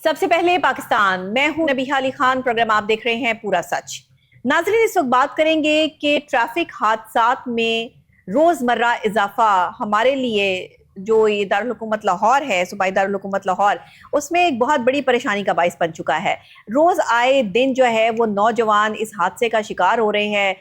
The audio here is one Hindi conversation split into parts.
सबसे पहले पाकिस्तान, मैं हूं नबीहा अली खान। प्रोग्राम आप देख रहे हैं पूरा सच। नाज़रीन, इस वक्त बात करेंगे कि ट्रैफिक हादसात में रोजमर्रा इजाफा हमारे लिए जो ये दारुल हुकूमत लाहौर है, सूबाई दारुल हुकूमत लाहौर, उसमें एक बहुत बड़ी परेशानी का बाइस बन चुका है। रोज आए दिन जो है वो नौजवान इस हादसे का शिकार हो रहे हैं।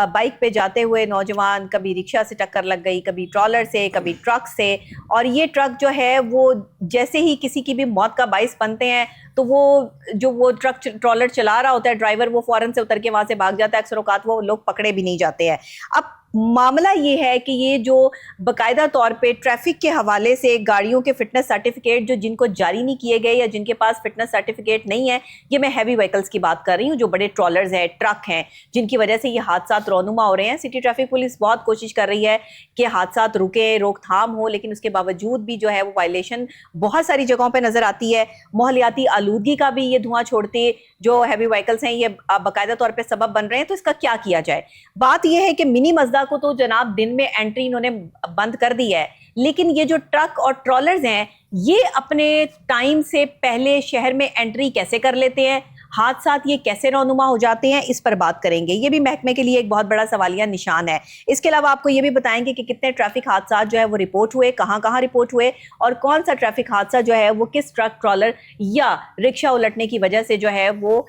बाइक पे जाते हुए नौजवान, कभी रिक्शा से टक्कर लग गई, कभी ट्रॉलर से, कभी ट्रक से, और ये ट्रक जो है वो जैसे ही किसी की भी मौत का बाइस बनते हैं तो वो ट्रक ट्रॉलर चला रहा होता है ड्राइवर, वो फौरन से उतर के वहां से भाग जाता है। अक्सर औकात वो लोग पकड़े भी नहीं जाते हैं। अब मामला ये है कि ये जो बाकायदा तौर पे ट्रैफिक के हवाले से गाड़ियों के फिटनेस सर्टिफिकेट जो जिनको जारी नहीं किए गए या जिनके पास फिटनेस सर्टिफिकेट नहीं है, ये मैं हैवी व्हीकल्स की बात कर रही हूँ, जो बड़े ट्रॉलर्स हैं, ट्रक हैं, जिनकी वजह से ये हादसा रौनुमा हो रहे हैं। सिटी ट्रैफिक पुलिस बहुत कोशिश कर रही है कि हादसा रुके, रोकथाम हो, लेकिन उसके बावजूद भी जो है वो वायलेशन बहुत सारी जगहों पर नजर आती है। माहौलियाती आलूदगी का भी ये धुआं छोड़ते जो हैवी व्हीकल्स हैं ये बाकायदा तौर पर सबब बन रहे हैं। तो इसका क्या किया जाए? बात यह है कि मिनी मजदा को तो जनाब दिन में एंट्री इन्होंने बंद कर दी है, लेकिन ये जो ट्रक और ट्रॉलर्स हैं ये अपने टाइम से पहले शहर में एंट्री कैसे कर लेते हैं, हादसात ये कैसे रौनुमा हो जाते हैं, इस पर बात करेंगे। ये भी महकमे के लिए एक बहुत बड़ा सवालिया निशान है। इसके अलावा आपको ये भी बताएंगे कि कितने ट्रैफिक हादसा जो है वो रिपोर्ट हुए, कहां कहां रिपोर्ट हुए, और कौन सा ट्रैफिक हादसा जो है वो किस ट्रक, ट्रॉलर या रिक्शा उलटने की वजह से जो है वो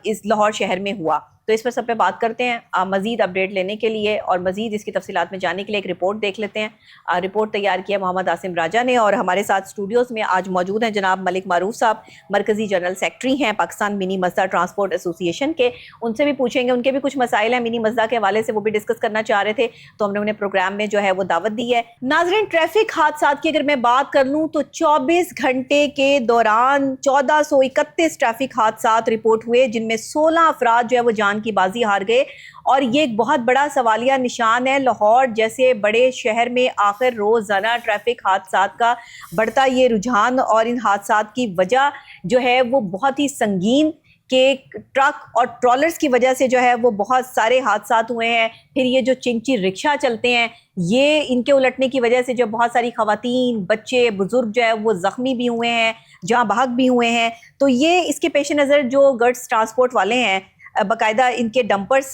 इस लाहौर शहर में हुआ। तो इस पर सब पे बात करते हैं। मजीद अपडेट लेने के लिए और मजीद इसकी तफसीलात में जाने के लिए एक रिपोर्ट देख लेते हैं। रिपोर्ट तैयार किया मोहम्मद आसिम राजा ने, और हमारे साथ स्टूडियोज़ में आज मौजूद हैं जनाब मलिक मारूफ साहब, मरकजी जनरल सेक्रेटरी हैं पाकिस्तान मिनी मजदा ट्रांसपोर्ट एसोसिएशन के। उनसे भी पूछेंगे, उनके भी कुछ मसाइल हैं मिनी मजदा के हवाले से, वो भी डिस्कस करना चाह रहे थे, तो हमने उन्हें प्रोग्राम में जो है वो दावत दी है। नाज़रीन, ट्रैफिक हादसात की अगर मैं बात कर लूँ तो 24 घंटे के दौरान 1431 ट्रैफिक हादसात रिपोर्ट हुए, जिनमें 16 अफराद जो है वो जान की बाजी हार गए। और ये एक बहुत बड़ा सवालिया निशान है लाहौर जैसे बड़े शहर में। आखिर रोजाना ट्रैफिक हादसात का बढ़ता ये रुझान और इन हादसात की वजह जो है वो बहुत ही संगीन के ट्रक और ट्रॉलर्स की वजह से जो है वो बहुत सारे हादसात हुए हैं। फिर ये जो चिंची रिक्शा चलते हैं, ये इनके उलटने की वजह से जो बहुत सारी खवातीन, बच्चे, बुजुर्ग जो है वो जख्मी भी हुए हैं, जहाँ बहक भी हुए हैं। तो ये इसके पेश नज़र जो गुड्स ट्रांसपोर्ट वाले हैं, बाकायदा इनके डंपर्स,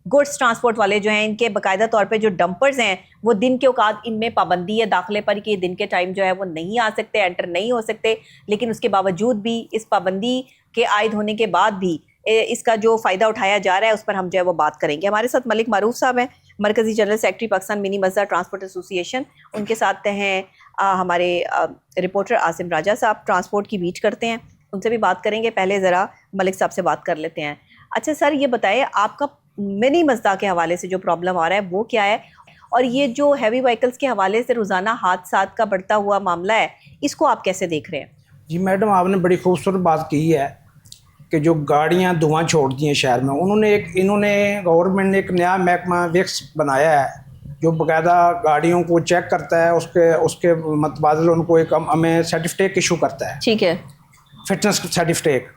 गुड्स ट्रांसपोर्ट वाले जो हैं, इनके बाकायदा तौर पे जो डंपर्स हैं वो दिन के औकात इनमें पाबंदी है दाखिले पर कि दिन के टाइम जो है वो नहीं आ सकते, एंटर नहीं हो सकते। लेकिन उसके बावजूद भी, इस पाबंदी के आयद होने के बाद भी इसका जो फ़ायदा उठाया जा रहा है उस पर हम जो है वो बात करेंगे। हमारे साथ मलिक मारूफ साहब हैं, मरकजी general secretary Pakistan mini मजदा transport association. उनके साथ हैं हमारे रिपोर्टर आसिम राजा साहब, ट्रांसपोर्ट की बीट करते हैं, उनसे भी बात करेंगे। पहले ज़रा मलिक साहब से बात कर लेते हैं। अच्छा सर, ये बताएं आपका मिनी मजदा के हवाले से जो प्रॉब्लम आ रहा है वो क्या है, और ये जो हैवी व्हीकल्स के हवाले से रोज़ाना हादसात का बढ़ता हुआ मामला है, इसको आप कैसे देख रहे हैं? जी मैडम, आपने बड़ी खूबसूरत बात की है कि जो गाड़ियां धुआं छोड़ती हैं शहर में, इन्होंने गवर्नमेंट ने एक नया महकमा विक्स बनाया है जो बाकायदा गाड़ियों को चेक करता है, उसके मतबादल उनको एक हमें सर्टिफिकेट इशू करता है। ठीक है, फिटनेस सर्टिफिकेट।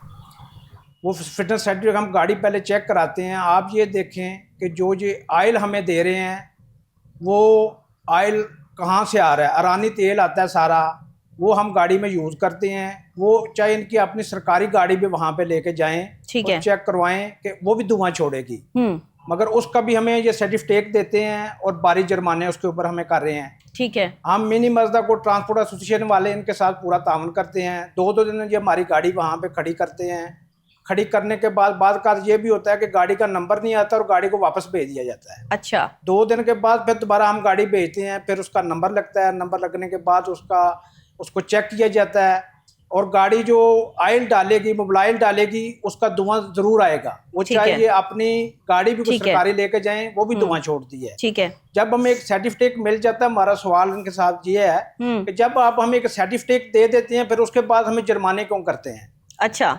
वो फिटनेस सर्टिफिकेट हम गाड़ी पहले चेक कराते हैं। आप ये देखें कि जो आयल हमें दे रहे हैं वो आयल कहाँ से आ रहा है, ईरानी तेल आता है सारा, वो हम गाड़ी में यूज़ करते हैं। वो चाहे इनकी अपनी सरकारी गाड़ी भी वहाँ पे लेके जाएं, ठीक है, चेक करवाएं कि वो भी धुआं छोड़ेगी, मगर उसका भी हमें ये सर्टिफिकेट देते हैं और भारी जुर्माने उसके ऊपर हमें कर रहे हैं। ठीक है। हम मिनी मजदा को ट्रांसपोर्ट एसोसिएशन वाले इनके साथ पूरा तावन करते हैं। दो दिन ये हमारी गाड़ी वहाँ पे खड़ी करते हैं। खड़ी करने के बाद का ये भी होता है कि गाड़ी का नंबर नहीं आता और गाड़ी को वापस भेज दिया जाता है। अच्छा। 2 दिन के बाद फिर दोबारा हम गाड़ी भेजते हैं, फिर उसका नंबर लगता है। नंबर लगने के बाद उसको चेक किया जाता है, और गाड़ी जो आयल डालेगी, मोबाइल डालेगी, उसका धुआं जरूर आएगा। वो चाहिए अपनी गाड़ी भी कुछ सरकारी लेके जाएं, वो भी धुआं छोड़ती है। ठीक है। जब हमें एक सर्टिफिकेट मिल जाता है, हमारा सवाल उनके साथ ये है कि जब आप हमें एक सर्टिफिकेट दे देते हैं फिर उसके बाद हमें जुर्माने क्यों करते हैं? अच्छा,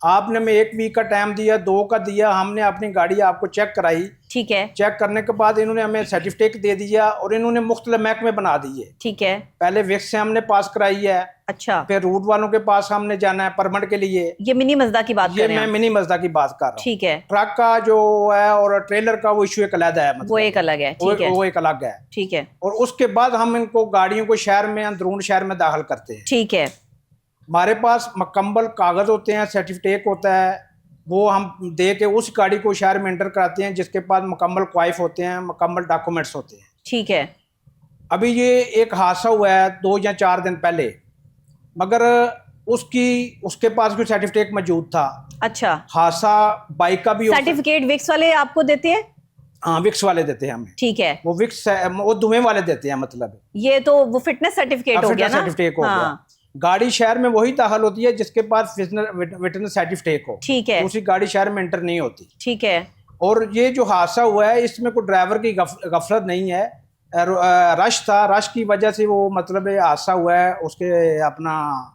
आपने हमें 1 वीक का टाइम दिया, 2 का दिया, हमने अपनी गाड़ी आपको चेक कराई। ठीक है। चेक करने के बाद इन्होंने हमें सर्टिफिकेट दे दिया और इन्होंने मुख्तलिफ महकमे बना दिए। ठीक है। पहले विक्स से हमने पास कराई है। अच्छा। फिर रूट वालों के पास हमने जाना है परमिट के लिए। ये मिनी मजदा की बात कर रहे हैं? मैं मिनी मजदा की बात कर रहा हूँ। ठीक है। ट्रक का जो है और ट्रेलर का वो इशू एक अलग है, मतलब वो एक अलग है। ठीक है, वो एक अलग है। ठीक है। और उसके बाद हम इनको गाड़ियों को शहर में, अंदरून शहर में दाखिल करते हैं। ठीक है। हमारे पास मुकम्मल कागज़ होते हैं, सर्टिफिकेट होता है, वो हम दे के उस गाड़ी को शहर में एंटर कराते हैं जिसके पास मुकम्मल क्वाइफ होते हैं, मुकम्मल डॉक्यूमेंट्स होते हैं। ठीक है। अभी ये एक हादसा हुआ है 2 या 4 दिन पहले, मगर उसके पास भी सर्टिफिकेट मौजूद था। अच्छा, हादसा बाइक का भी सर्टिफिकेट विक्स वाले आपको देते हैं? हाँ, विक्स वाले देते हैं हमें। ठीक है, वो धुएं वाले देते हैं। मतलब ये तो वो फिटनेस सर्टिफिकेट हो गया ना। सर्टिफिकेट हो गया। गाड़ी शहर में वही दाखिल होती है जिसके पास वेटरनरी सर्टिफिकेट हो। ठीक है, दूसरी गाड़ी शहर में एंटर नहीं होती। ठीक है। और ये जो हादसा हुआ है इसमें कोई ड्राइवर की गफलत नहीं है, रश था, रश की वजह से वो मतलब हादसा हुआ है उसके अपना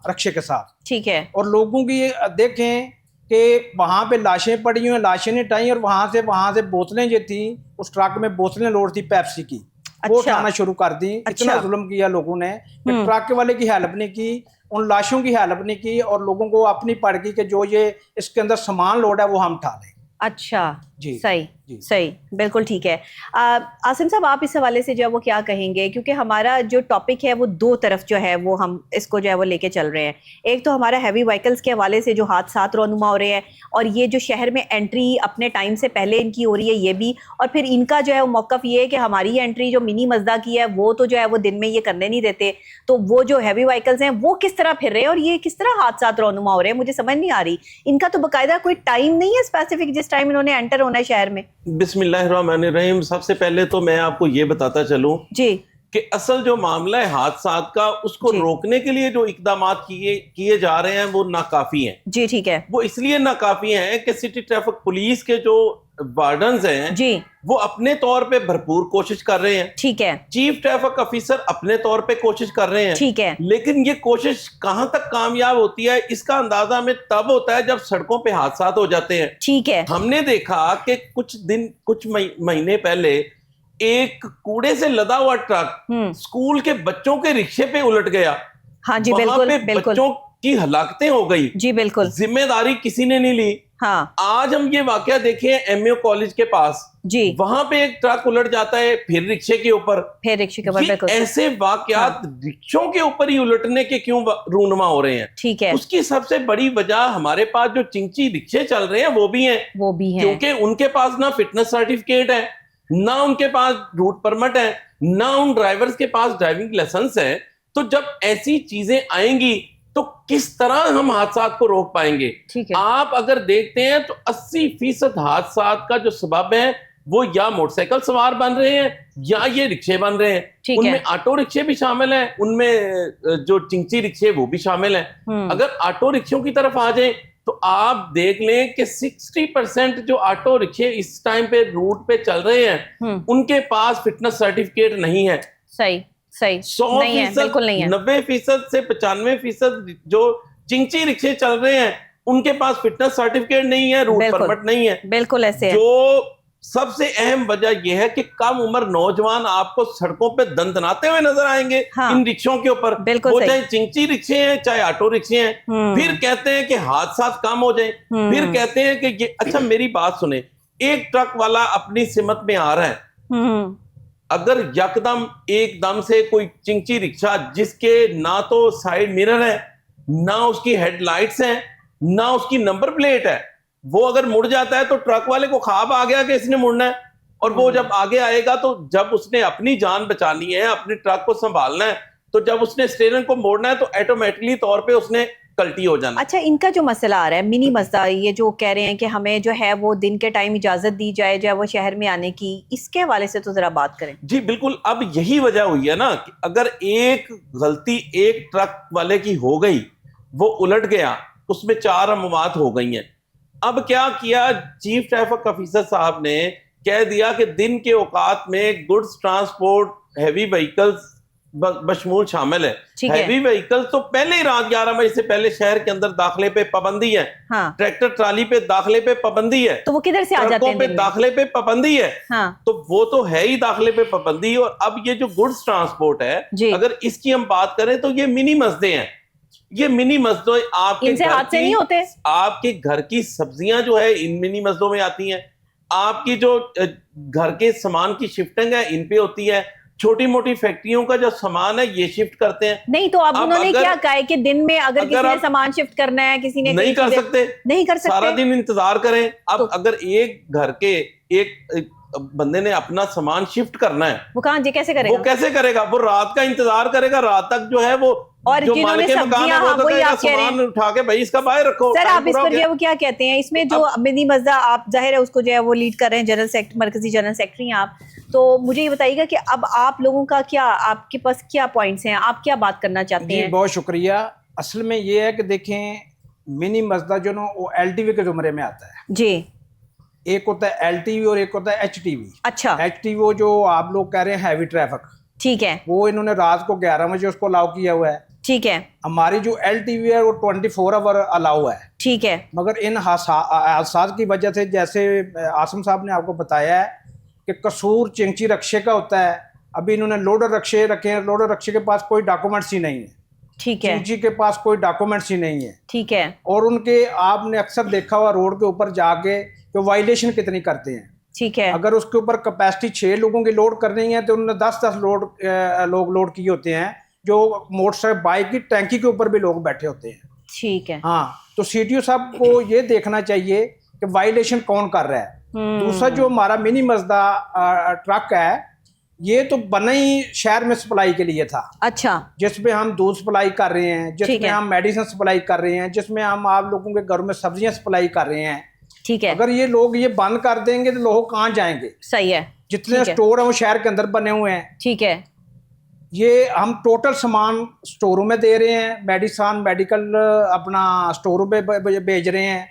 रक्षे के साथ। ठीक है। और लोगों की देखें कि वहाँ पे लाशें पड़ी हुई हैं, लाशें नहीं उठाई, और वहाँ से बोतलें जो थी, उस ट्रक में बोतलें लोड थी पेप्सी की, वो उठाना शुरू कर दी। इतना जुल्म किया लोगों ने कि ट्रक वाले की हेल्प नहीं की, उन लाशों की हेल्प नहीं की, और लोगों को अपनी पड़ गई कि जो ये इसके अंदर सामान लोड है वो हम उठा लें। अच्छा जी, सही जी। सही, बिल्कुल ठीक है। आसिम साहब, आप इस हवाले से जो है वो क्या कहेंगे, क्योंकि हमारा जो टॉपिक है वो दो तरफ जो है वो हम इसको जो है वो लेके चल रहे हैं। एक तो हमारा हैवी व्हीकल्स के हवाले से जो हादसात रोनुमा हो रहे हैं, और ये जो शहर में एंट्री अपने टाइम से पहले इनकी हो रही है ये भी, और फिर इनका जो है वो मौकफ ये है कि हमारी एंट्री जो मिनी मजदा की है वो तो जो है वो दिन में ये करने नहीं देते, तो वो जो हैवी व्हीकल्स हैं वो किस तरह फिर रहे हैं और ये किस तरह हादसात रोनुमा हो रहे हैं, मुझे समझ नहीं आ रही। इनका तो बाकायदा कोई टाइम नहीं है स्पेसिफिक जिस टाइम इन्होंने एंटर होना है शहर में। बिस्मिल्लाहिर्रहमानिर्रहीम। सबसे पहले तो मैं आपको ये बताता चलूं जी कि असल जो मामला है हादसात का, उसको रोकने के लिए जो इकदाम किए जा रहे हैं वो नाकाफी हैं। जी ठीक है। वो इसलिए नाकाफी हैं कि सिटी ट्रैफिक पुलिस के जो वार्डन्स हैं जी वो अपने तौर पे भरपूर कोशिश कर रहे हैं। ठीक है। चीफ ट्रैफिक ऑफिसर अपने तौर पे कोशिश कर रहे हैं। ठीक है। लेकिन ये कोशिश कहां तक कामयाब होती है इसका अंदाजा हमें तब होता है जब सड़कों पे हादसात हो जाते हैं। ठीक है। हमने देखा कि कुछ महीने पहले एक कूड़े से लदा हुआ ट्रक स्कूल के बच्चों के रिक्शे पे उलट गया। हाँ जी, वहां बिल्कुल पे बिल्कुल। बच्चों की हलाकतें हो गई। जी बिल्कुल। जिम्मेदारी किसी ने नहीं ली। हाँ। आज हम ये वाकया देखे एमयू कॉलेज के पास, जी, वहां पे एक ट्रक उलट जाता है, फिर रिक्शे के ऊपर, फिर रिक्शे के ऊपर। बिल्कुल ऐसे वाकयात रिक्शों के ऊपर ही उलटने के क्यों रूनुमा हो रहे हैं? ठीक है। उसकी सबसे बड़ी वजह हमारे पास जो चिंची रिक्शे चल रहे हैं वो भी हैं। क्योंकि उनके पास ना फिटनेस सर्टिफिकेट है, ना उनके पास रूट परमिट है, ना उन ड्राइवर्स के पास ड्राइविंग लाइसेंस है। तो जब ऐसी चीजें आएंगी तो किस तरह हम हादसात को रोक पाएंगे? ठीक है। आप अगर देखते हैं तो 80% हादसात का जो सबब है वो या मोटरसाइकिल सवार बन रहे हैं या ये रिक्शे बन रहे हैं। उनमें ऑटो रिक्शे भी शामिल हैं, उनमें जो चिंची रिक्शे वो भी शामिल हैं। अगर ऑटो रिक्शों की तरफ आ जाए तो आप देख लें कि 60% जो ऑटो रिक्शे इस टाइम पे रूट पे चल रहे हैं उनके पास फिटनेस सर्टिफिकेट नहीं है। सही सही, 100% बिल्कुल नहीं है। 90% से 95% जो चिंची रिक्शे चल रहे हैं उनके पास फिटनेस सर्टिफिकेट नहीं है, रूट परमिट नहीं है। बिल्कुल ऐसे है। जो सबसे अहम वजह यह है कि कम उम्र नौजवान आपको सड़कों पे दंदनाते हुए नजर आएंगे इन रिक्शों के ऊपर। वो चाहे चिंची रिक्शे हैं चाहे ऑटो रिक्शे हैं। फिर कहते हैं कि हादसा कम हो जाए, फिर कहते हैं कि ये अच्छा मेरी बात सुने, एक ट्रक वाला अपनी सिमत में आ रहा है, अगर यकदम एकदम से कोई चिंची रिक्शा जिसके ना तो साइड मिरर है, ना उसकी हेडलाइट्स हैं, ना उसकी नंबर प्लेट है, वो अगर मुड़ जाता है तो ट्रक वाले को ख्वाब आ गया कि इसने मुड़ना है। और वो जब आगे आएगा तो जब उसने अपनी जान बचानी है, अपने ट्रक को संभालना है, तो जब उसने स्टीयरिंग को मोड़ना है तो ऑटोमेटिकली तौर पे उसने कल्टी हो जाना। अच्छा, इनका जो मसला आ रहा है मिनी मस्दा, ये जो कह रहे हैं कि हमें जो है वो दिन के टाइम इजाजत दी जाए जो है वो शहर में आने की, इसके हवाले से तो जरा बात करें। जी बिल्कुल, अब यही वजह हुई है ना कि अगर एक गलती एक ट्रक वाले की हो गई, वो उलट गया, उसमें 4 अमवात हो गई हैं। अब क्या किया चीफ ट्रैफिक ऑफिसर साहब ने, कह दिया कि दिन के औकात में गुड्स ट्रांसपोर्ट हैवी व्हीकल्स बशमूल शामिल है। हैवी व्हीकल्स तो पहले ही रात 11 बजे से पहले शहर के अंदर दाखिले पे पाबंदी है। ट्रैक्टर ट्राली पे दाखिले पे पाबंदी है, तो वो किधर से आ जाते हैं? पे दाखिले पे पाबंदी है। तो वो तो है ही दाखिले पे पाबंदी। और अब ये जो गुड्स ट्रांसपोर्ट है, अगर इसकी हम बात करें तो ये मिनी मस्जिदें हैं। ये मिनी मस्जिदें आपके घर की सब्जियां जो है इन मिनी मस्जिदों में आती हैं, आपकी जो घर के सामान की शिफ्टिंग है इन पे होती है, छोटी मोटी फैक्ट्रियों का जो सामान है ये शिफ्ट करते हैं। नहीं तो अब उन्होंने क्या कहा है कि दिन में अगर किसी ने सामान शिफ्ट करना है, किसी ने नहीं कर सकते, नहीं कर सकते, सारा दिन इंतजार करें। अब अगर एक घर के एक बंदे ने अपना सामान शिफ्ट करना है, वो कहाँ कैसे करेगा? वो कैसे करेगा? वो रात का इंतजार करेगा, रात तक जो है वो और जो मालिक मकान है वो कहेगा सामान उठा के भाई इसका बाहर रखो। सर आप इस पर वो क्या कहते हैं इसमें जो मिनी मस्दा, आप जाहिर है उसको जो है वो लीड कर रहे हैं, जनरल सेक्रेटरी, मरकजी जनरल सेक्रेटरी हैं आप, तो मुझे ये बताइएगा कि अब आप लोगों का क्या, आपके पास क्या पॉइंट्स हैं, आप क्या बात करना चाहते हैं? बहुत शुक्रिया। असल में ये है कि देखें, मिनी मस्दा जो ना वो LTV के जुमरे में आता है जी। एक होता है LTV और एक होता है HTV। अच्छा। HTV जो आप लोग कह रहे हैं हैवी ट्रैफिक, ठीक है, वो इन्होंने रात को 11 बजे उसको अलाउ किया हुआ है, ठीक है। हमारी जो LTV है वो 24 आवर अलाउ है, ठीक है। मगर इन हादसा की वजह से, जैसे आसम साहब ने आपको बताया है कि कसूर चिंची रक्शे का होता है। अभी इन्होंने लोडर रक्शे रखे हैं, लोडर रक्शे के पास कोई डॉक्यूमेंट्स ही नहीं है, ठीक है। चिंची के पास कोई डॉक्यूमेंट्स ही नहीं है, ठीक है। और उनके आपने अक्सर देखा हुआ रोड के ऊपर जाके तो वायलेशन कितनी करते हैं, ठीक है। अगर उसके ऊपर कैपेसिटी 6 लोगों की लोड करनी है तो उन्होंने 10-10 लोग लोड किए होते हैं, जो मोटरसाइकिल बाइक की टैंकी के ऊपर भी लोग बैठे होते हैं, ठीक है। हाँ, तो CTO साहब को ये देखना चाहिए कि वायलेशन कौन कर रहा है। दूसरा जो हमारा मिनी मस्दा ट्रक है, ये तो बना ही शहर में सप्लाई के लिए था, अच्छा, जिसमें हम दूध सप्लाई कर रहे हैं, जिसमें हम मेडिसिन सप्लाई कर रहे हैं, जिसमें हम आप लोगों के घरों में सब्जियां सप्लाई कर रहे हैं, ठीक है। अगर ये लोग ये बंद कर देंगे तो लोग कहाँ जाएंगे? सही है। जितने स्टोर हैं वो शहर के अंदर बने हुए हैं, ठीक है। ये हम टोटल सामान स्टोरों में दे रहे हैं, मेडिसन मेडिकल अपना स्टोरों पे भेज रहे हैं,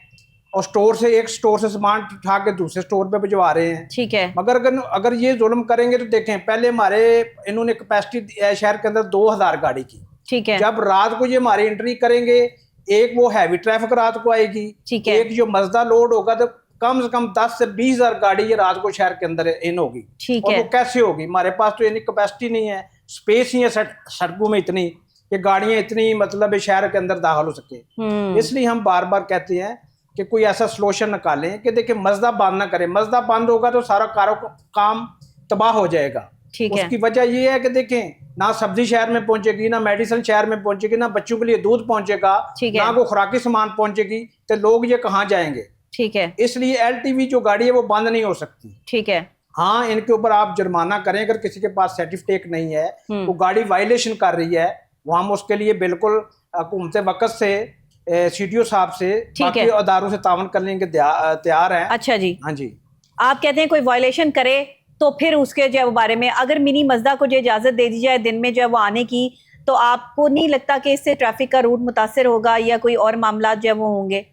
और स्टोर से एक स्टोर से सामान उठा के दूसरे स्टोर पे भिजवा रहे हैं, ठीक है। मगर अगर ये जुल्म करेंगे तो देखें, पहले हमारे इन्होंने कैपेसिटी शहर के अंदर 2000 गाड़ी की, ठीक है। जब रात को ये हमारी एंट्री करेंगे, एक वो हैवी ट्रैफिक रात को आएगी, ठीक है। एक जो मजदा लोड होगा तो कम से कम 10 से 20 हजार गाड़ी ये रात को शहर के अंदर इन होगी, ठीक है। और वो कैसे होगी? हमारे पास तो इतनी कैपेसिटी नहीं है, स्पेस ही है सड़कों में इतनी कि गाड़ियां इतनी मतलब शहर के अंदर दाखिल हो सके। इसलिए हम बार बार कहते हैं कि कोई ऐसा सोल्यूशन निकालें कि देखिए मजदा बंद ना करें। मजदा बंद होगा तो सारा काम तबाह हो जाएगा, ठीक है। उसकी वजह ये है कि देखें, ना सब्जी शहर में पहुंचेगी, ना मेडिसिन शहर में पहुंचेगी, ना बच्चों के लिए दूध पहुंचेगा, ना कोई खुराकी सामान पहुंचेगी, तो लोग ये कहाँ जाएंगे, ठीक है। इसलिए LTV जो गाड़ी है वो बंद नहीं हो सकती, ठीक है। हाँ, इनके ऊपर आप जुर्माना करें, अगर किसी के पास सर्टिफिकेट नहीं है, वो गाड़ी वायलेशन कर रही है, वो हम उसके लिए बिल्कुल हुकूमत वक्त से CTO साहब से बाकी अदारों से तावन करने के तैयार हैं। अच्छा जी, हाँ जी। आप कहते हैं कोई वायलेशन करे तो फिर उसके जो बारे में अगर मिनी मजदा को जो इजाजत दे दी जाए दिन में जो है वो आने की, तो आपको नहीं लगता कि इससे ट्रैफिक का रूट मुतासर होगा या कोई और मामला जो वो होंगे?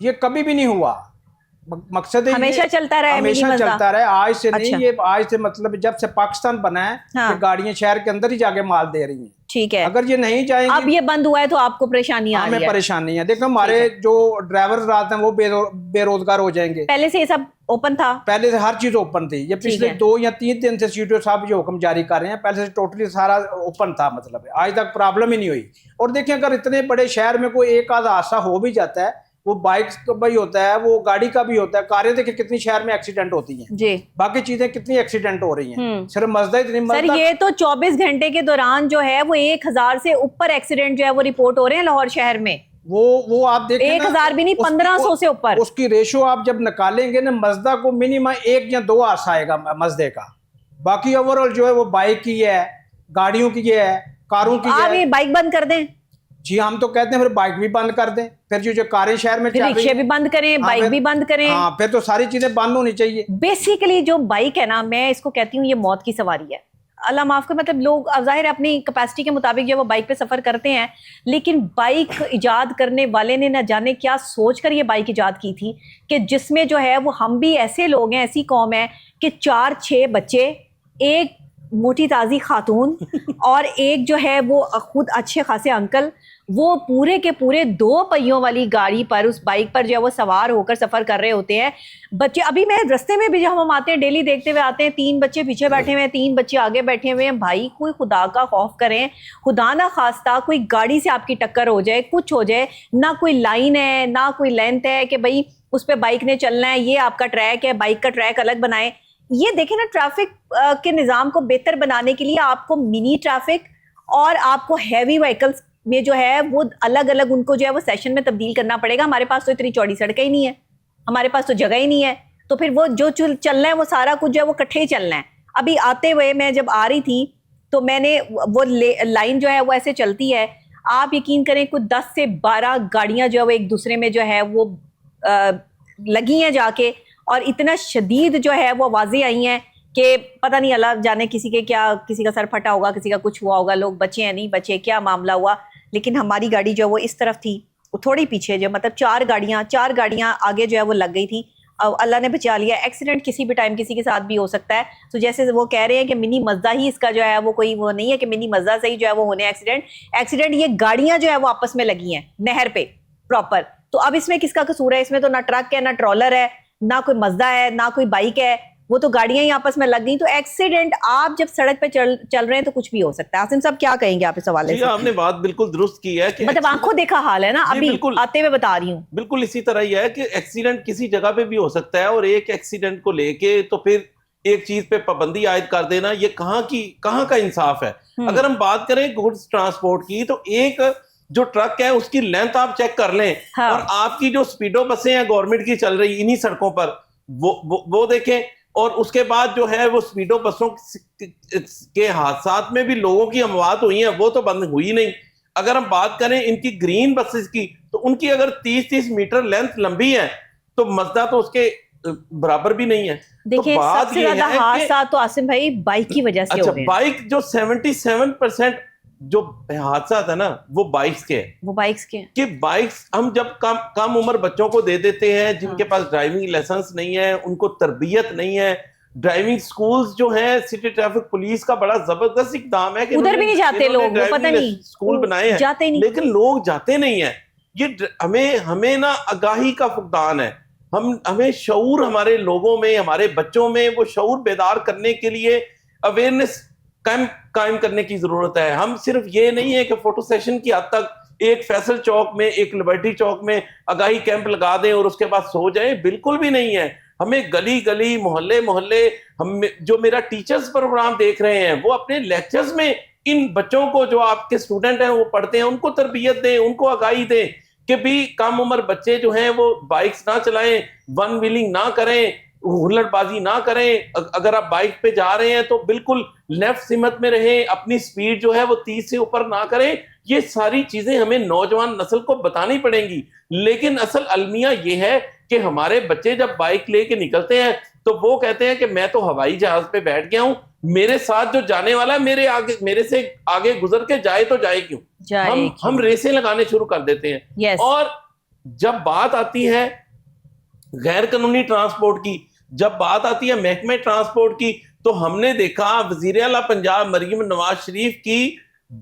ये कभी भी नहीं हुआ, मकसद हमेशा चलता रहा है, हमेशा चलता रहा है। आज से नहीं, ये आज से मतलब जब से पाकिस्तान बना है, हाँ। गाड़ियां शहर के अंदर ही जाके माल दे रही हैं, ठीक है। अगर ये नहीं जाएंगी, अब ये बंद हुआ है तो आपको परेशानी आ रही है? हमें परेशानी है। देखो हमारे जो ड्राइवर रात हैं वो बेरोजगार हो जाएंगे। पहले से ये सब ओपन था, पहले से हर चीज ओपन थी। ये पिछले 2 या 3 दिन से CTO साहब जो हुक्म जारी कर रहे हैं, पहले से टोटली सारा ओपन था, मतलब आज तक प्रॉब्लम ही नहीं हुई। और देखिए, अगर इतने बड़े शहर में कोई एक आधा हादसा हो भी जाता है, वो बाइक का भी होता है, वो गाड़ी का भी होता है, कारें देखिए कितनी शहर में एक्सीडेंट होती हैं जी, बाकी चीजें कितनी एक्सीडेंट हो रही हैं, सिर्फ मजदा इतनी सर ये तो 24 घंटे के दौरान जो है वो 1000 से ऊपर एक्सीडेंट जो है वो रिपोर्ट हो रहे हैं लाहौर शहर में। वो आप देखें 1000 भी नहीं, 1500 से ऊपर। उसकी रेशो आप जब निकालेंगे ना, मजदा को मिनिमम 1 या 2 हादसा आएगा मजदे का, बाकी ओवरऑल जो है वो बाइक की है, गाड़ियों की है, कारों की है। आप ये बाइक बंद कर दें जी, हम तो कहते हैं फिर बाइक भी बंद कर दें, फिर जो कारें शहर में, रिक्शे भी बंद करें, बाइक भी बंद करें, हाँ, फिर तो सारी चीजें बंद होनी चाहिए। बेसिकली जो बाइक है ना, मैं इसको कहती हूँ ये मौत की सवारी है। अल्लाह माफ कर, मतलब लोग जाहिर है अपनी कैपेसिटी के मुताबिक जो वो बाइक पे सफर करते हैं, लेकिन बाइक इजाद करने वाले ने न जाने क्या सोच कर ये बाइक इजाद की थी कि जिसमें जो है वो हम भी ऐसे लोग हैं, ऐसी कौम है कि 4-6 बच्चे, एक मोटी ताजी खातून और एक जो है वो खुद अच्छे खासे अंकल, वो पूरे के पूरे 2 पहियों वाली गाड़ी पर, उस बाइक पर जो है वो सवार होकर सफर कर रहे होते हैं। बच्चे, अभी मैं रास्ते में भी जब हम आते हैं डेली देखते हुए आते हैं, 3 बच्चे पीछे बैठे हुए हैं, 3 बच्चे आगे बैठे हुए हैं। भाई कोई खुदा का खौफ करें, खुदा ना खास्ता कोई गाड़ी से आपकी टक्कर हो जाए, कुछ हो जाए, ना कोई लाइन है ना कोई लेंथ है कि भाई उस पर बाइक ने चलना है, ये आपका ट्रैक है, बाइक का ट्रैक अलग बनाए। ये देखें ना, ट्रैफिक के निज़ाम को बेहतर बनाने के लिए आपको मिनी ट्रैफिक और आपको हैवी व्हीकल्स में जो है वो अलग अलग उनको जो है वो सेशन में तब्दील करना पड़ेगा। हमारे पास तो इतनी चौड़ी सड़कें ही नहीं है, हमारे पास तो जगह ही नहीं है, तो फिर वो जो चलना है वो सारा कुछ जो है वो इकट्ठे ही चलना है। अभी आते हुए मैं जब आ रही थी तो मैंने वो लाइन जो है वो ऐसे चलती है, आप यकीन करें कुछ 10 से 12 गाड़ियां जो है वो एक दूसरे में जो है वो लगी हैं जाके, और इतना शदीद जो है वो आवाज़ें आई हैं कि पता नहीं अल्लाह जाने किसी के क्या, किसी का सर फटा होगा, किसी का कुछ हुआ होगा, लोग बचे हैं नहीं बचे, क्या मामला हुआ। लेकिन हमारी गाड़ी जो है वो इस तरफ थी, वो थोड़ी पीछे, जो मतलब चार गाड़ियां आगे जो है वो लग गई थी। अब अल्लाह ने बचा लिया। एक्सीडेंट किसी भी टाइम किसी के साथ भी हो सकता है। तो जैसे वो कह रहे हैं कि मिनी मज़दा ही इसका जो है वो कोई वो नहीं है कि मिनी मज़दा से ही जो है वो होने एक्सीडेंट ये गाड़ियां जो है वो आपस में लगी हैं नहर पे प्रॉपर। तो अब इसमें किसका कसूर है? इसमें तो ना ट्रक है, ना ट्रॉलर है, ना कोई मज़दा है, ना कोई बाइक है, वो तो गाड़ियां ही आपस में लग गई। तो एक्सीडेंट आप जब सड़क पे चल रहे हैं तो कुछ भी हो सकता है। आसिम साहब क्या कहेंगे आप इस हवाले से? आपने बात बिल्कुल दुरुस्त की है कि मतलब आंखों देखा हाल है ना, अभी आते हुए बता रही हूँ। बिल्कुल इसी तरह ही है कि एक्सीडेंट किसी जगह पे भी हो सकता है, और एक एक्सीडेंट को लेके तो फिर एक चीज पे पाबंदी आयद कर देना, ये कहाँ का इंसाफ है? अगर हम बात करें गुड्स ट्रांसपोर्ट की, तो एक जो ट्रक है उसकी लेंथ आप चेक कर लें, हाँ। और आपकी जो स्पीडो बसें हैं गवर्नमेंट की चल रही इन्हीं सड़कों पर, वो देखें। और उसके बाद जो है वो स्पीडो बसों के हादसात में भी लोगों की अमवात हुई है, वो तो बंद हुई नहीं। अगर हम बात करें इनकी ग्रीन बसेस की, तो उनकी अगर 30-30 मीटर लेंथ लंबी है तो मज़दा तो उसके बराबर भी नहीं है। देखिए तो बात सबसे ज्यादा हादसा तो आसिम भाई बाइक की वजह से हो रहे हैं। बाइक जो 77% जो हादसा था ना वो बाइक्स के हैं। वो बाइक्स के कि बाइक्स हम जब कम उम्र बच्चों को दे देते हैं जिनके पास ड्राइविंग लाइसेंस नहीं है, उनको तरबियत नहीं है। ड्राइविंग स्कूल्स जो है, सिटी ट्रैफिक पुलिस का बड़ा जबरदस्त इकदाम है कि उधर भी नहीं जाते लोग, वो पता नहीं स्कूल बनाए हैं, जाते नहीं। लेकिन लोग जाते नहीं है। ये हमें ना आगाही का फुकदान है। हमें शऊर हमारे लोगों में, हमारे बच्चों में वो शऊर बेदार करने के लिए अवेयरनेस कायम करने की जरूरत है। हम सिर्फ ये नहीं है कि फोटो सेशन की हद तक एक फैसल चौक में, एक लिबर्टी चौक में आगाही कैंप लगा दें और उसके बाद सो जाएं, बिल्कुल भी नहीं है। हमें गली गली, मोहल्ले मोहल्ले, हम जो मेरा टीचर्स प्रोग्राम देख रहे हैं वो अपने लेक्चर्स में इन बच्चों को, जो आपके स्टूडेंट हैं वो पढ़ते हैं, उनको तरबियत दें, उनको आगाही दें कि भी कम उम्र बच्चे जो हैं वो बाइक्स ना चलाएं, वन व्हीलिंग ना करें, हुल्लड़बाजी ना करें। अगर आप बाइक पे जा रहे हैं तो बिल्कुल लेफ्ट सिमत में रहें, अपनी स्पीड जो है वो 30 से ऊपर ना करें। ये सारी चीजें हमें नौजवान नस्ल को बतानी पड़ेंगी। लेकिन असल अलमिया ये है कि हमारे बच्चे जब बाइक लेके निकलते हैं तो वो कहते हैं कि मैं तो हवाई जहाज पे बैठ गया हूं, मेरे साथ जो जाने वाला है मेरे से आगे गुजर के जाए तो जाए क्यों? हम रेसें लगाने शुरू कर देते हैं। और जब बात आती है गैर कानूनी ट्रांसपोर्ट की, जब बात आती है महकमे ट्रांसपोर्ट की, तो हमने देखा वजीर आला पंजाब मरीम नवाज शरीफ की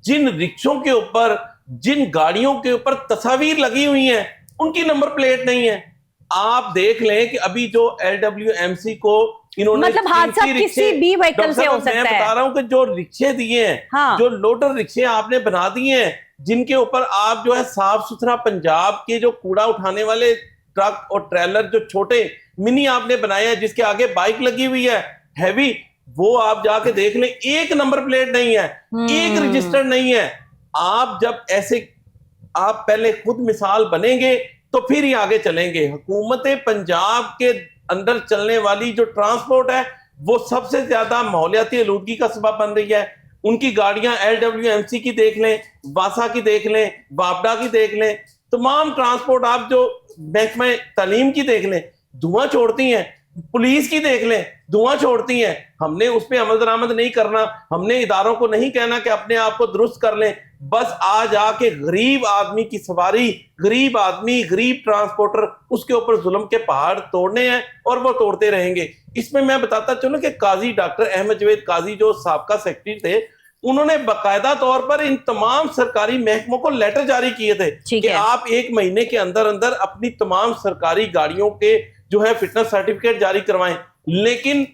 जिन रिक्शों के ऊपर, जिन गाड़ियों के ऊपर तस्वीर लगी हुई हैं, उनकी नंबर प्लेट नहीं है। आप देख लें कि अभी जो LWMC को इन्होंने, मतलब हादसा किसी भी व्हीकल से हो सकता है। मैं बता रहा हूं कि जो रिक्शे दिए हैं, हाँ। जो लोडर रिक्शे आपने बना दिए हैं, जिनके ऊपर आप जो है साफ सुथरा पंजाब के जो कूड़ा उठाने वाले ट्रक और ट्रेलर जो छोटे मिनी आपने बनाए हैं, जिसके आगे बाइक लगी हुई है हैवी, वो आप जाके देख लें, एक नंबर प्लेट नहीं है, एक रजिस्टर नहीं है। आप जब ऐसे, आप पहले खुद मिसाल बनेंगे तो फिर ही आगे चलेंगे। हुकूमत पंजाब के अंदर चलने वाली जो ट्रांसपोर्ट है वो सबसे ज्यादा माहौलियाती आलूदगी का सबब बन रही है। उनकी गाड़ियां LWMC की देख लें, वासा की देख लें, बाबडा की देख लें, तमाम ट्रांसपोर्ट आप जो महकमा तालीम की देख लें, धुआं छोड़ती हैं। पुलिस की देख लें, धुआं छोड़ती हैं। हमने उस पर अमल दरामद नहीं करना, हमने इदारों को नहीं कहना कि अपने आप को दुरुस्त कर लें। बस आ जाके गरीब आदमी की सवारी, गरीब आदमी, गरीब ट्रांसपोर्टर, उसके ऊपर जुल्म के पहाड़ तोड़ने हैं और वो तोड़ते रहेंगे। इसमें मैं बताता चलूं कि काजी डॉक्टर अहमद जवेद काजी जो साबका सेक्रेटरी थे, उन्होंने बाकायदा तौर पर इन तमाम सरकारी महकमों को लेटर जारी किए थे कि आप 1 महीने के अंदर अंदर अपनी तमाम सरकारी गाड़ियों के जो है फिटनेस सर्टिफिकेट जारी करवाएं। लेकिन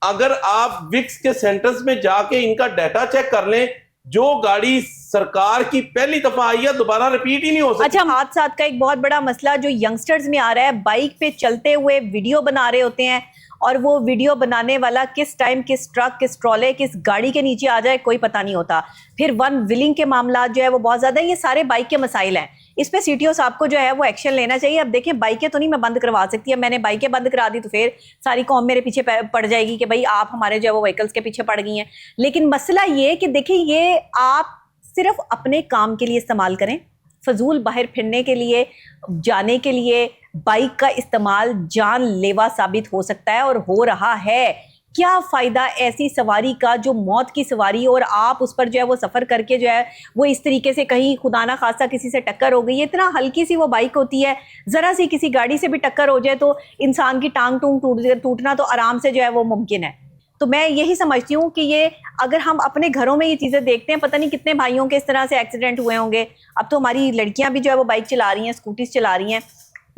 अगर आप विक्स के सेंटर्स में जाके इनका डाटा चेक कर लें, जो गाड़ी सरकार की पहली दफा आई है दोबारा रिपीट ही नहीं हो सकती। अच्छा, हादसात का एक बहुत बड़ा मसला जो यंगस्टर्स में आ रहा है, बाइक पे चलते हुए वीडियो बना रहे होते हैं और वो वीडियो बनाने वाला किस टाइम किस ट्रक किस ट्रॉले किस गाड़ी के नीचे आ जाए कोई पता नहीं होता। फिर वन व्हीलिंग के मामला जो है वो बहुत ज्यादा, ये सारे बाइक के मसाइल हैं। इस पे सीटीओ साहब को जो है वो एक्शन लेना चाहिए। अब देखिए बाइकें तो नहीं मैं बंद करवा सकती, अब मैंने बाइकें बंद करा दी तो फिर सारी कौम मेरे पीछे पड़ जाएगी कि भाई आप हमारे जो है वो व्हीकल्स के पीछे पड़ गई हैं। लेकिन मसला ये कि देखिए ये आप सिर्फ अपने काम के लिए इस्तेमाल करें, फजूल बाहर फिरने के लिए जाने के लिए बाइक का इस्तेमाल जानलेवा साबित हो सकता है और हो रहा है। क्या फायदा ऐसी सवारी का जो मौत की सवारी, और आप उस पर जो है वो सफर करके जो है वो इस तरीके से कहीं खुदा ना खासा किसी से टक्कर हो गई है, इतना हल्की सी वो बाइक होती है, जरा सी किसी गाड़ी से भी टक्कर हो जाए तो इंसान की टांग टूंग टूटना तो आराम से जो है वो मुमकिन है। तो मैं यही समझती हूँ कि ये अगर हम अपने घरों में ये चीज़ें देखते हैं, पता नहीं कितने भाइयों के इस तरह से एक्सीडेंट हुए होंगे। अब तो हमारी लड़कियां भी जो है वो बाइक चला रही हैं, स्कूटीज चला रही हैं।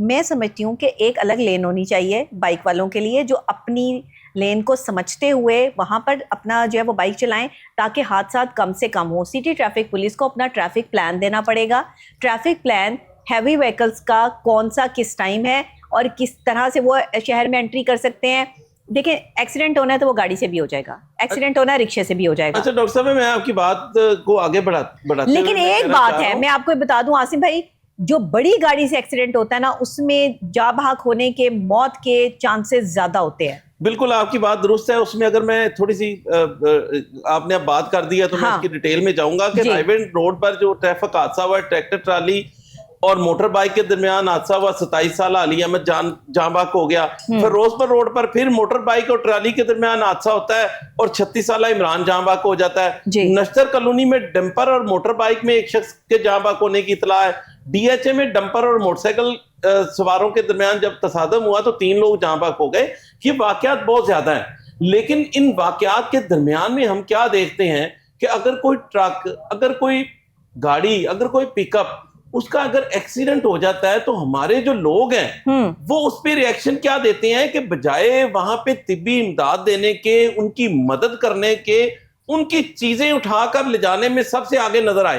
मैं समझती हूँ कि एक अलग लेन होनी चाहिए बाइक वालों के लिए, जो अपनी लेन को समझते हुए वहाँ पर अपना जो है वो बाइक चलाएं ताकि हादसा कम से कम हो। सिटी ट्रैफिक पुलिस को अपना ट्रैफिक प्लान देना पड़ेगा। ट्रैफिक प्लान हैवी व्हीकल्स का कौन सा किस टाइम है और किस तरह से वो शहर में एंट्री कर सकते हैं। देखिए एक्सीडेंट होना है तो वो गाड़ी से भी हो जाएगा, एक्सीडेंट होना है रिक्शे से भी हो जाएगा। अच्छा डॉक्टर साहब, मैं आपकी बात को आगे बढ़ाते लेकिन एक बात है, मैं आपको बता दूं आसिम भाई, जो बड़ी गाड़ी से एक्सीडेंट होता है ना उसमें जा बहक होने के, मौत के चांसेस ज्यादा होते हैं। बिल्कुल आपकी बात दुरुस्त है। उसमें अगर मैं थोड़ी सी आपने अब बात कर दी है तो मैं इसकी डिटेल में जाऊंगा कि रायवेंड रोड पर जो ट्रैफिक हादसा हुआ, ट्रैक्टर ट्राली और मोटर बाइक के दरमियान हादसा हुआ, 27 साल आली अहमद जान बाक हो गया। फिरोजपुर रोड पर फिर मोटर बाइक और ट्राली के दरमियान हादसा होता है और 36 साल इमरान जान बाक हो जाता है। नश्तर कॉलोनी में डंपर और मोटर बाइक में एक शख्स के जान बाक होने की इतला है। डीएचए में डंपर और मोटरसाइकिल सवारों के दरमियान जब तसादम हुआ तो 3 लोग जान बाक हो गए। ये वाकयात बहुत ज्यादा हैं, लेकिन इन वाकयात के दरमियान में हम क्या देखते हैं कि अगर कोई ट्रक, अगर कोई गाड़ी, अगर कोई पिकअप, उसका अगर एक्सीडेंट हो जाता है तो हमारे जो लोग हैं वो उस पर रिएक्शन क्या देते हैं कि बजाय वहां पे तिब्बी इमदाद देने के, उनकी मदद करने के, उनकी चीजें उठाकर ले जाने में सबसे आगे नजर आए।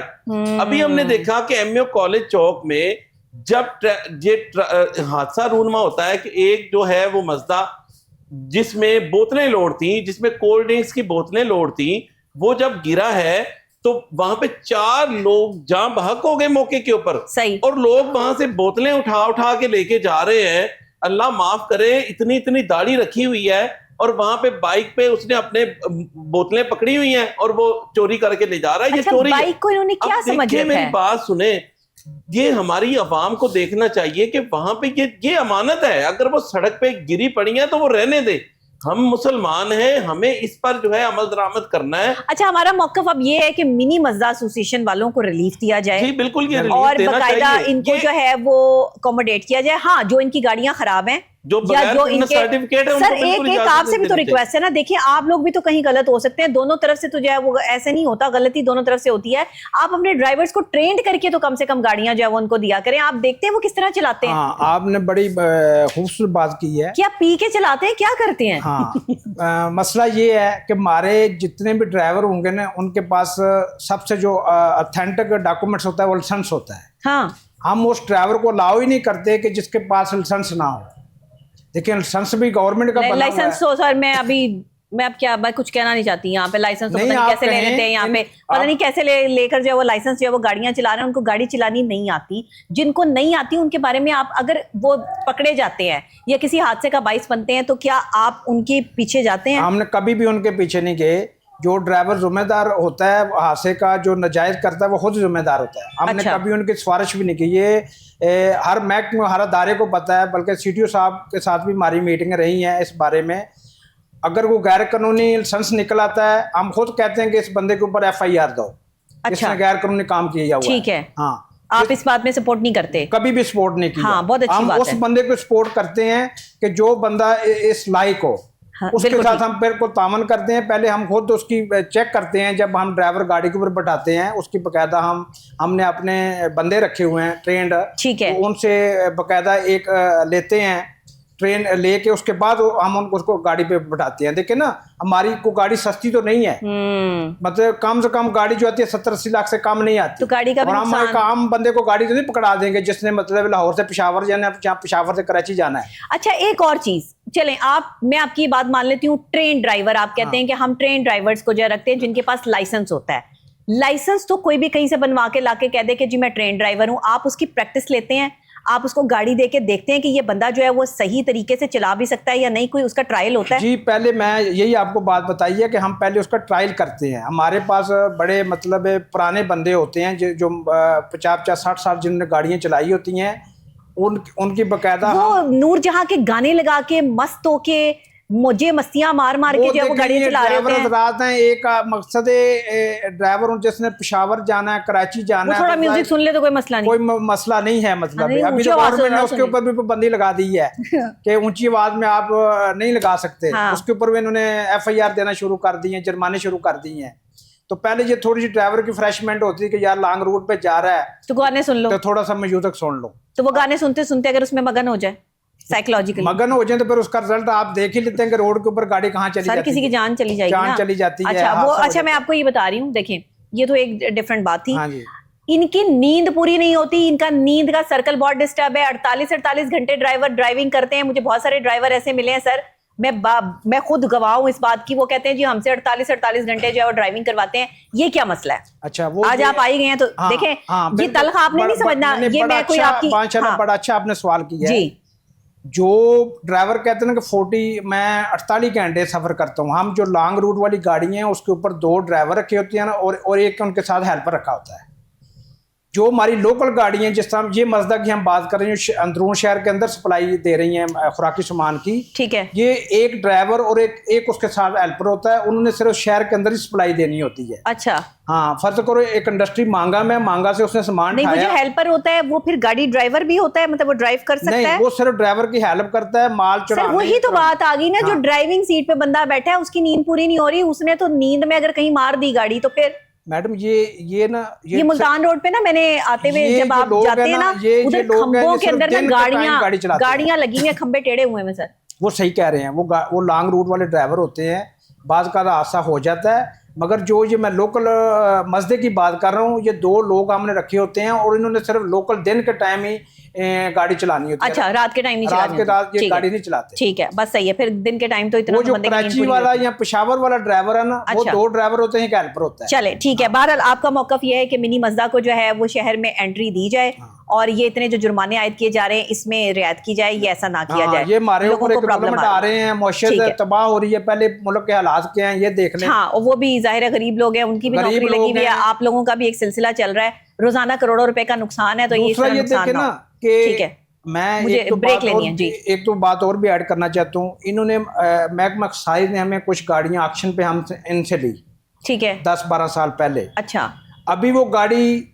अभी हमने देखा कि एमओ कॉलेज चौक में जब हादसा रूनमा होता है कि एक जो है वो मजदा जिसमें बोतलें लोड थी, जिसमें कोल्ड ड्रिंक्स की बोतलें लोड थी, वो जब गिरा है तो वहां पे 4 लोग जान बहक हो गए मौके के ऊपर। और लोग वहां से बोतलें उठा के लेके जा रहे हैं। अल्लाह माफ करे, इतनी इतनी दाढ़ी रखी हुई है और वहां पे बाइक पे उसने अपने बोतलें पकड़ी हुई हैं और वो चोरी करके ले जा रहा है। अच्छा, ये चोरी बाइक को इन्होंने क्या समझा? मेरी बात सुने, ये हमारी अवाम को देखना चाहिए कि वहां पे ये अमानत है। अगर वो सड़क पे गिरी पड़ी है तो वो रहने दे। हम मुसलमान हैं, हमें इस पर जो है अमल दरामद करना है। अच्छा, हमारा मौकफ अब ये है कि मिनी मजदा एसोसिएशन वालों को रिलीफ दिया जाए। जी बिल्कुल, ये और बकायदा इनको जो है वो अकोमोडेट किया जाए। हाँ, जो इनकी गाड़ियां खराब हैं, जो इनके सर्टिफिकेट है, सर एक आपसे भी तो रिक्वेस्ट है ना, देखिए आप लोग भी तो कहीं गलत हो सकते हैं, दोनों तरफ से तो जो है वो ऐसे नहीं होता, गलती दोनों तरफ से होती है। आप अपने ड्राइवर्स को ट्रेंड करके तो कम से कम गाड़ियां जो है वो उनको दिया करें। आप देखते हैं वो किस तरह चलाते हैं। हाँ, आपने बड़ी खूबसूरत बात की है। क्या पी के चलाते हैं, क्या करते हैं? हाँ मसला ये है कि हमारे जितने भी ड्राइवर होंगे ना, उनके पास सबसे जो ऑथेंटिक डॉक्यूमेंट्स होता है वो लाइसेंस होता है। हाँ, हम उस ड्राइवर को अलाउ ही नहीं करते कि जिसके पास लाइसेंस ना हो। देखिए लाइसेंस भी गवर्नमेंट का बना हुआ है। लाइसेंस तो सर मैं कुछ कहना नहीं चाहती। यहाँ पे लाइसेंस तो पता नहीं कैसे ले लेते हैं, यहाँ पे पता नहीं कैसे लेकर जो है वो लाइसेंस जो है वो गाड़ियां चला रहे हैं, उनको गाड़ी चलानी नहीं आती। जिनको नहीं आती उनके बारे में आप अगर वो पकड़े जाते हैं या किसी हादसे का बाइस बनते हैं तो क्या आप उनके पीछे जाते हैं? हमने कभी भी उनके पीछे नहीं गए। जो ड्राइवर जिम्मेदार होता है हादसे का, जो नाजायज करता है वो खुद जिम्मेदार होता है। हमने कभी उनकी सिफारिश भी नहीं की। ये हर महकमे, हर अदारे को पता है, बल्कि सीटीओ साहब के साथ भी हमारी मीटिंगें रही हैं इस बारे में। अगर वो गैर कानूनी लाइसेंस निकल आता है, हम खुद कहते हैं कि इस बंदे के ऊपर FIR दो। अच्छा, इसने गैर कानूनी काम किया हुआ है। ठीक है। हाँ, आप इस बात में सपोर्ट नहीं करते? कभी भी सपोर्ट नहीं किया। हाँ, बहुत अच्छी हम बात उस बंदे को सपोर्ट करते हैं कि जो बंदा इस लायक हो। हाँ, उसके साथ हम बिल्कुल तामन करते हैं। पहले हम खुद उसकी चेक करते हैं। जब हम ड्राइवर गाड़ी के ऊपर बैठाते हैं, उसकी बकायदा हमने अपने बंदे रखे हुए हैं ट्रेंड। ठीक है। तो उनसे बकायदा एक लेते हैं, ट्रेन लेके उसके बाद हम उसको गाड़ी पे बैठाते हैं। देखिए ना, हमारी को गाड़ी सस्ती तो नहीं है। मतलब कम से कम गाड़ी जो आती है 70-80 लाख से कम नहीं आती। तो गाड़ी का भी हम आम बंदे को गाड़ी तो नहीं पकड़ा देंगे जिसने मतलब लाहौर से पेशावर जाना है, पेशावर से कराची जाना है। अच्छा, एक और चीज, चलें मैं आपकी बात मान लेती हूँ, ट्रेन ड्राइवर आप कहते हैं कि हम ट्रेन ड्राइवर्स को जो रखते हैं जिनके पास लाइसेंस होता है। लाइसेंस तो कोई भी कहीं से बनवा के लाके कह दे कि जी मैं ट्रेन ड्राइवर हूँ, आप उसकी प्रैक्टिस लेते हैं, आप उसको गाड़ी दे के देखते हैं कि ये बंदा जो है वो सही तरीके से चला भी सकता है या नहीं, कोई उसका ट्रायल होता है? जी पहले मैं यही आपको बात बताई है कि हम पहले उसका ट्रायल करते हैं। हमारे पास बड़े मतलब पुराने बंदे होते हैं जो 50-60 साल जिन्होंने गाड़ियाँ चलाई होती हैं, उनकी बकायदा वो नूरजहां के गाने लगा के मस्त होके मुझे मस्तियां मार मार के जो वो गाड़ी चला रहे होते हैं। रात है एक मकसद ड्राइवर हूँ जिसने पेशावर जाना है, कराची जाना है, थोड़ा म्यूजिक सुन ले तो कोई मसला नहीं, कोई मसला नहीं है। मतलब अभी तो गवर्नमेंट ने उसके ऊपर भी पाबंदी लगा दी है कि ऊंची आवाज में आप नहीं लगा सकते। उसके ऊपर भी इन्होंने FIR देना शुरू कर दी है, जुर्माने शुरू कर दी हैं। तो पहले ये थोड़ी सी ड्राइवर की फ्रेशमेंट होती है कि यार लॉन्ग रूट पे जा रहा है तो गाने सुन लो, तो थोड़ा सा म्यूजिक सुन लो। तो वो गाने सुनते सुनते अगर उसमें मगन हो जाए, साइकोलॉजिकली मगन हो जाए, तो फिर उसका रिजल्ट आप देख ही लेते हैं कि रोड के ऊपर गाड़ी कहाँ चली जाती है, किसी की जान चली जाएगी, जान चली जाती है। अच्छा मैं आपको ये बता रही हूँ, देखें ये तो एक डिफरेंट बात थी। हाँ जी। इनकी नींद पूरी नहीं होती, इनका नींद का सर्कल बहुत डिस्टर्ब है। 48-48 घंटे ड्राइवर ड्राइविंग करते हैं। मुझे बहुत सारे ड्राइवर ऐसे मिले हैं सर, मैं खुद गवाह हूं इस बात की। वो कहते हैं जी हमसे 48-48 घंटे जो है वो ड्राइविंग करवाते हैं। ये क्या मसला है? अच्छा वो आज आप आई गए हैं तो देखें, ये तलख आपने नहीं समझना, ये मैं कोई आपकी बड़ा अच्छा आपने सवाल किया है। जो ड्राइवर कहते हैं कि मैं 48 घंटे सफर करता हूँ, हम जो लॉन्ग रूट वाली गाड़ी हैं उसके ऊपर 2 ड्राइवर रखे होते हैं ना, और एक उनके साथ हेल्पर रखा होता है। जो हमारी लोकल गाड़ी हैं, जिस तरह ये मजदा की हम बात कर रहे हैं, अंदरून शहर के अंदर सप्लाई दे रही हैं खुराकी सामान की, ठीक है, ये एक ड्राइवर और एक उसके साथ हेल्पर होता है। उन्होंने सिर्फ शहर के अंदर ही सप्लाई देनी होती है। अच्छा हाँ, फर्ज करो एक इंडस्ट्री मांगा से उसने सामान नहीं, वो जो हेल्पर होता है वो फिर गाड़ी ड्राइवर भी होता है, मतलब वो ड्राइव कर सकता है? वो सिर्फ ड्राइवर की हेल्प करता है, माल चढ़ाने। वही तो बात आ गई ना, जो ड्राइविंग सीट पे बंदा बैठा है उसकी नींद पूरी नहीं हो रही, उसने तो नींद में अगर कहीं मार दी गाड़ी तो फिर मैडम ये मुल्तान रोड पे ना मैंने आते हुए जब आप जाते हैं ना, उधर खंभों के अंदर ना गाड़ियां लगी हुई हैं, खंभे टेढ़े हुए हैं सर। वो सही कह रहे हैं, वो लॉन्ग रूट वाले ड्राइवर होते हैं, बाज का हादसा हो जाता है। मगर जो ये मैं लोकल मस्जिद की बात कर रहा हूँ, ये 2 लोग हमने रखे होते हैं और इन्होंने सिर्फ लोकल दिन के टाइम ही गाड़ी चलानी होती है। अच्छा, रात के टाइम नहीं चलानी, रात ये गाड़ी नहीं चलाते। ठीक है, बस सही है। फिर दिन के टाइम तो इतना वो जो कराची वाला या पेशावर वाला ड्राइवर है ना, वो 2 ड्राइवर होते हैं, एक हेल्पर होता है। चले ठीक है, बहरहाल आपका मौकफ ये है कि मिनी मस्दा को जो है वो शहर में एंट्री दी जाए और ये इतने जो जुर्माने आयद किए जा रहे हैं इसमें रियायत की जाए, ये ऐसा ना किया जाए। ये हमारे ऊपर प्रॉब्लम आ रहे हैं, मुआशरत तबाह हो रही है, पहले मुल्क के हालात क्या हैं ये देख लें। हाँ, वो भी जाहिर है गरीब लोग हैं, उनकी भी नौकरी लगी हुई है, आप लोगों का भी एक सिलसिला चल रहा है, रोजाना करोड़ों रुपए का नुकसान है। तो ये देखे ना कि ठीक है, मैं मुझे ब्रेक लेनी है जी। एक तो बात और भी ऐड करना चाहता हूँ, इन्होंने महकमा एक्साइज ने हमें कुछ गाड़ियां ऑक्शन पे हम इनसे ली, ठीक है, 10-12 साल पहले। अच्छा, अभी वो गाड़ी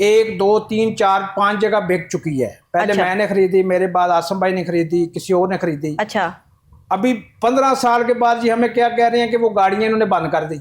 1, 2, 3, 4, 5 जगह बिक चुकी है। पहले मैंने खरीदी, मेरे बाद आसम भाई ने खरीदी, किसी और ने खरीदी। अच्छा, अभी 15 साल के बाद जी हमें क्या कह रहे हैं कि वो गाड़ियां इन्होंने बंद कर दी,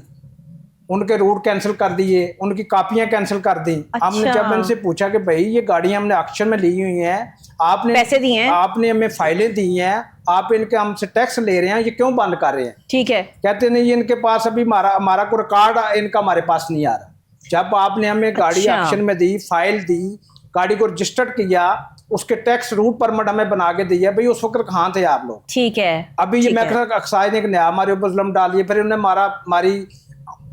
उनके रूट कैंसिल कर दिए, उनकी कापियां कैंसिल कर दी। अच्छा। हमने जब इनसे पूछा कि भाई ये गाड़ियां हमने ऑक्शन में ली हुई हैं, आपने पैसे दिए हैं, आपने हमें फाइलें दी हैं, आप इनके हमसे टैक्स ले रहे हैं, ये क्यों बंद कर रहे हैं? ठीक है, कहते नहीं इनके पास अभी हमारा कोई रिकॉर्ड इनका हमारे पास नहीं आ रहा। जब आपने हमें गाड़ी ऑक्शन में दी, फाइल दी, गाड़ी को रजिस्टर्ड किया, उसके टैक्स रूट परमिट हमें बना के दिया, भाई उस वक्त कहाँ थे आप लोग? ठीक है, अभी ये महकमा एक्साइज ने एक नया हमारे ऊपर जुल्म डालिए, फिर उन्होंने हमारी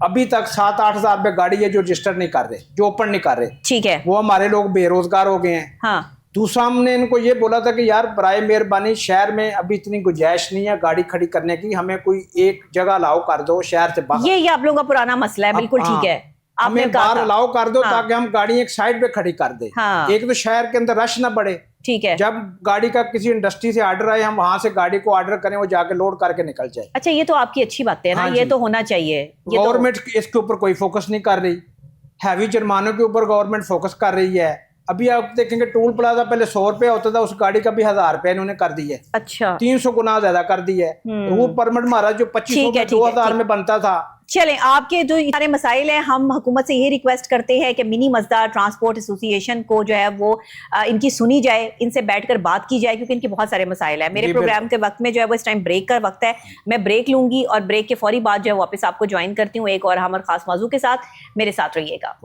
अभी तक 7-8 हज़ार रुपए गाड़ी है जो रजिस्टर नहीं कर रहे, जो ओपन नहीं कर रहे। ठीक है, वो हमारे लोग बेरोजगार हो गए हैं। हाँ। दूसरा हमने इनको ये बोला था कि यार बराए मेहरबानी शहर में अभी इतनी गुंजाइश नहीं है गाड़ी खड़ी करने की, हमें कोई एक जगह अलाउ कर दो शहर से बाहर। ये आप लोगों का पुराना मसला है, बिल्कुल ठीक है, हमें बाहर अलाउ कर दो ताकि हम गाड़ी एक साइड पे खड़ी कर दे। एक तो शहर के अंदर रश ना बढ़े। ठीक है, जब गाड़ी का किसी इंडस्ट्री से ऑर्डर आए, हम वहां से गाड़ी को ऑर्डर करें, वो जाके लोड करके निकल जाए। अच्छा, ये तो आपकी अच्छी बात है ना। ये तो होना चाहिए। गवर्नमेंट इसके ऊपर कोई फोकस नहीं कर रही, हैवी जुर्मानों के ऊपर गवर्नमेंट फोकस कर रही है। अभी आप देखेंगे टोल प्लाजा पहले 100 रुपए होता था, उस गाड़ी का भी 1000 रुपए इन्होंने कर दी है। अच्छा, 300 गुना ज्यादा कर दी है। रूट परमिट हमारा जो 2500 2000 में बनता था। चलें, आपके जो सारे मसाइल हैं, हम हुकूमत से ये रिक्वेस्ट करते हैं कि मिनी मस्दा ट्रांसपोर्ट एसोसिएशन को जो है वो इनकी सुनी जाए, इनसे बैठकर बात की जाए, क्योंकि इनके बहुत सारे मसाइल हैं। मेरे प्रोग्राम के वक्त में जो है वो इस टाइम ब्रेक का वक्त है, मैं ब्रेक लूंगी और ब्रेक के फौरी बाद जो है वापस आपको ज्वाइन करती हूँ एक और हम खास मौजू के साथ। मेरे साथ रहिएगा।